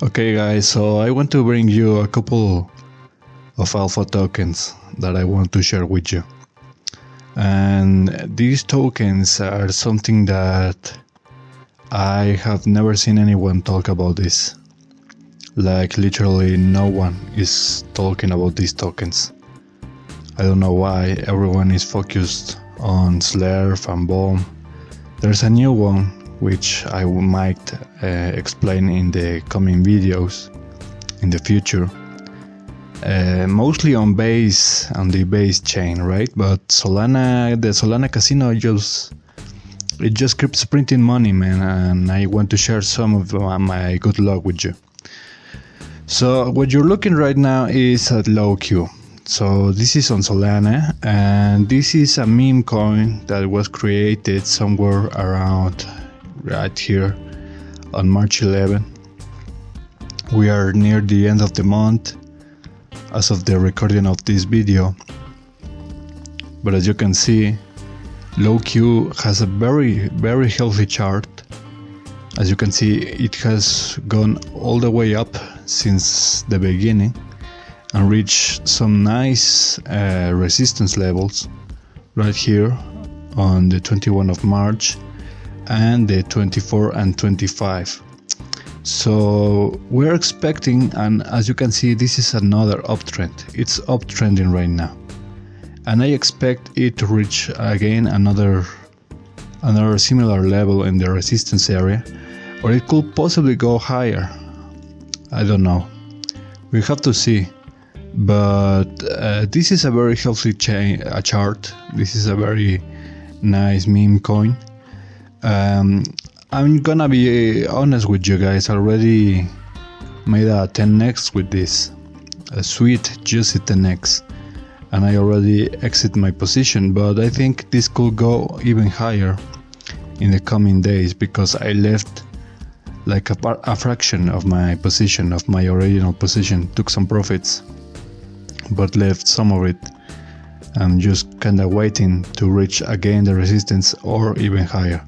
Okay guys, so I want to bring you a couple of alpha tokens that I want to share with you. And these tokens are something that I have never seen anyone talk about this. Like literally no one is talking about these tokens. I don't know why everyone is focused on Slurf and Bomb. There's a new one which I might explain in the coming videos in the future. Mostly on the base chain, right? But Solana, the Solana casino it just keeps printing money, man, and I want to share some of my good luck with you. So what you're looking right now is at low Q. So this is on Solana, and this is a meme coin that was created somewhere around right here on March 11. We are near the end of the month as of the recording of this video, but as you can see, low Q has a very healthy chart. As you can see, it has gone all the way up since the beginning and reached some nice resistance levels right here on the 21 of March and the 24 and 25. So we're expecting, and as you can see, this is another uptrend. It's uptrending right now, and I expect it to reach again another similar level in the resistance area, or it could possibly go higher. I don't know, we have to see. But this is a very healthy chart. This is a very nice meme coin. I'm gonna be honest with you guys, I already made a 10x with this, a sweet juicy 10x, and I already exit my position, but I think this could go even higher in the coming days because I left like a fraction of my position, of my original position, took some profits but left some of it. I'm just kinda waiting to reach again the resistance or even higher.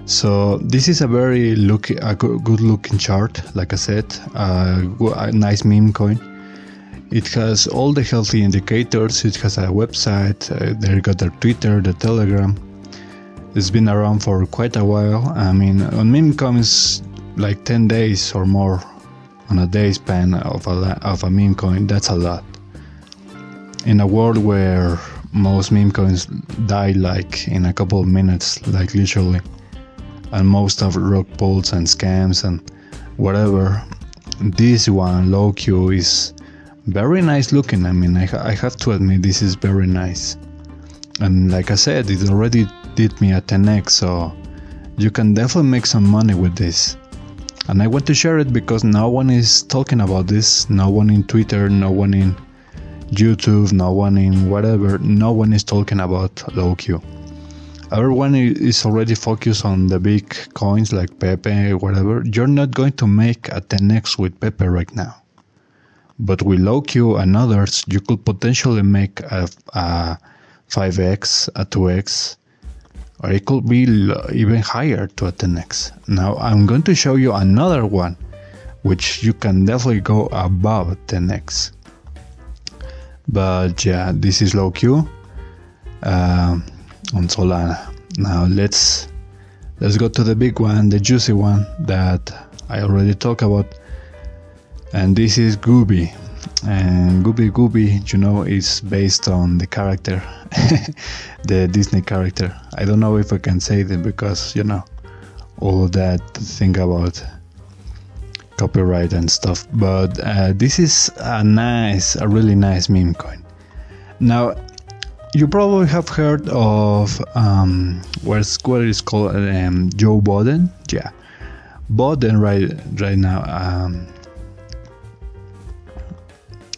So this is a very good looking chart, like I said, a nice meme coin. It has all the healthy indicators. It has a website, they got their Twitter, the Telegram. It's been around for quite a while. I mean, on meme coins, like 10 days or more on a day span of a meme coin, that's a lot. In a world where most meme coins die like in a couple of minutes, like literally, and most of rug pulls and scams and whatever, this one, low Q, is very nice looking. I mean, I have to admit, this is very nice. And like I said, it already did me a 10x, so you can definitely make some money with this. And I want to share it because no one is talking about this. No one in Twitter, no one in YouTube, no one in whatever, no one is talking about low Q. Everyone is already focused on the big coins like Pepe, whatever. You're not going to make a 10x with Pepe right now, but with low Q and others, you could potentially make a 5x, a 2x, or it could be even higher to a 10x. Now I'm going to show you another one which you can definitely go above 10x. But yeah, this is low Q on Solana. Now let's go to the big one, the juicy one that I already talked about, and this is Gooby. And Gooby, you know, is based on the character, the Disney character. I don't know if I can say that because, you know, all of that thing about copyright and stuff, but this is a really nice meme coin. Now you probably have heard of what is called Joe Biden. Yeah, Biden right now.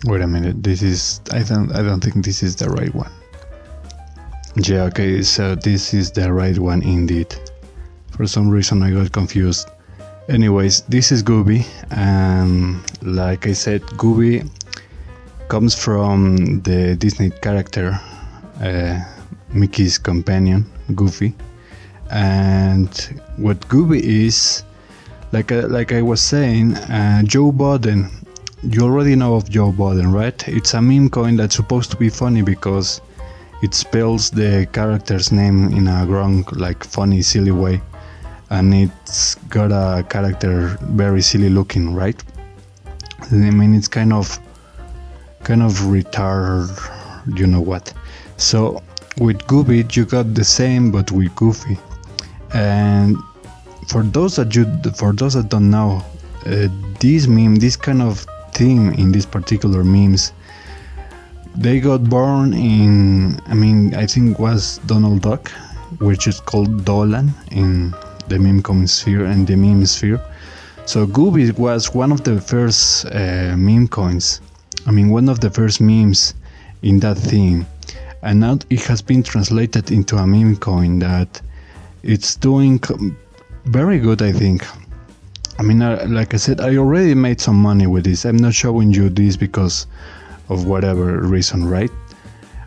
Wait a minute, this is I don't think this is the right one. Yeah, okay, so this is the right one indeed. For some reason I got confused. Anyways, this is Gooby, and like I said, Gooby comes from the Disney character, Mickey's companion, Goofy. And what Gooby is, like I was saying, Joe Budden. You already know of Joe Budden, right? It's a meme coin that's supposed to be funny because it spells the character's name in a wrong, like funny, silly way, and it's got a character very silly looking, right? I mean, it's kind of retard, you know what? So with Goofy, you got the same, but with Goofy. And for those that don't know, this kind of theme in these particular memes, they got born in, I think it was Donald Duck, which is called Dolan in the Memecoin sphere and the meme sphere. So Goofy was one of the first meme coins. One of the first memes in that theme, and now it has been translated into a meme coin that it's doing very good, I think. Like I said, I already made some money with this. I'm not showing you this because of whatever reason, right?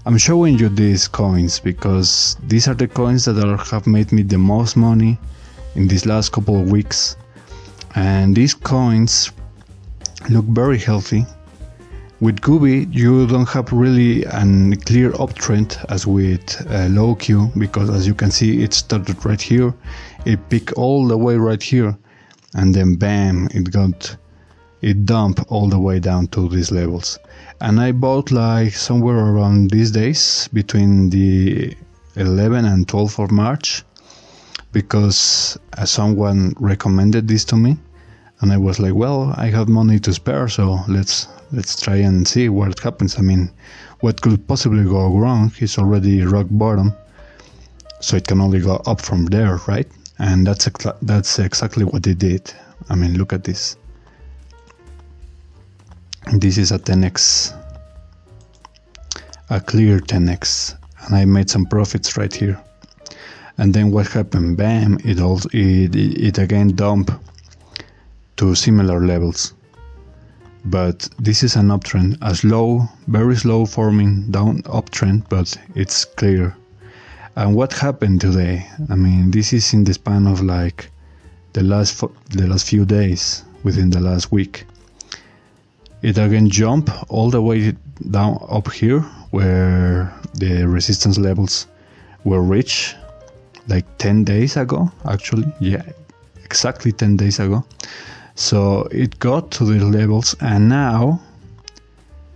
I'm showing you these coins because these are the coins that have made me the most money in these last couple of weeks. And these coins look very healthy. With Goofy, you don't have really a clear uptrend as with low Q, because as you can see, it started right here, it peaked all the way right here, and then bam, it dumped all the way down to these levels. And I bought like somewhere around these days between the 11th and 12th of March, because someone recommended this to me, and I was like, well, I have money to spare, so let's try and see what happens. What could possibly go wrong is already rock bottom, so it can only go up from there, right? And that's exactly what it did. Look at this. This is a 10x, a clear 10x, and I made some profits right here. And then what happened? Bam! It again dumped to similar levels. But this is an uptrend, a slow, very slow forming down uptrend, but it's clear. And what happened today? This is in the span of like the last few days, within the last week. It again jumped all the way down up here, where the resistance levels were reached like 10 days ago, actually. Yeah, exactly 10 days ago. So it got to these levels, and now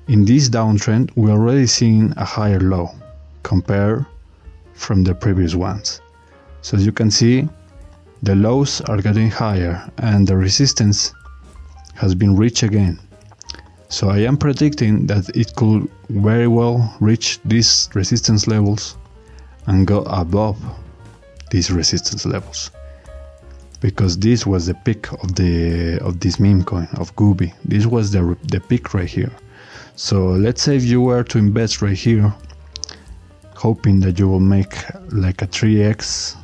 in this downtrend we're already seeing a higher low compared from the previous ones. So as you can see, the lows are getting higher and the resistance has been reached again. So I am predicting that it could very well reach these resistance levels and go above these resistance levels, because this was the peak of this meme coin of Goofy. This was the peak right here. So let's say if you were to invest right here, hoping that you will make like a 3x,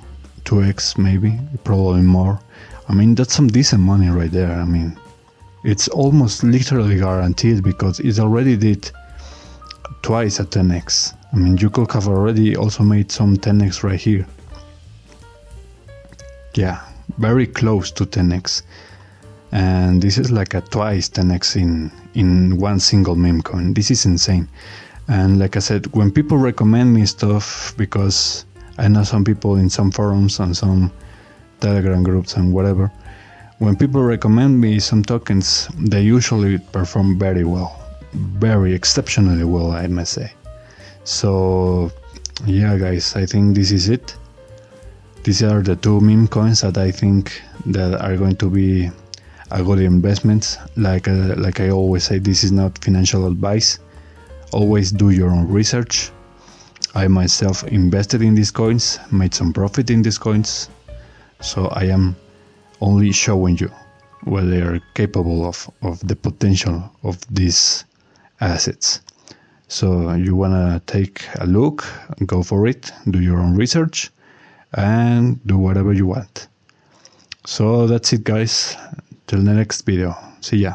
2x maybe, probably more. That's some decent money right there. It's almost literally guaranteed, because it already did twice a 10x. You could have already also made some 10x right here. Yeah, very close to 10x. And this is like a twice 10x in one single meme coin. This is insane. And like I said, when people recommend me stuff, because I know some people in some forums and some Telegram groups and whatever, when people recommend me some tokens, they usually perform very well, very exceptionally well, I must say. So yeah, guys, I think this is it. These are the two meme coins that I think that are going to be a good investment. Like I always say, this is not financial advice. Always do your own research. I myself invested in these coins, made some profit in these coins, so I am only showing you what they are capable of the potential of these assets. So you wanna take a look, go for it, do your own research, and do whatever you want. So that's it, guys. Till the next video. See ya.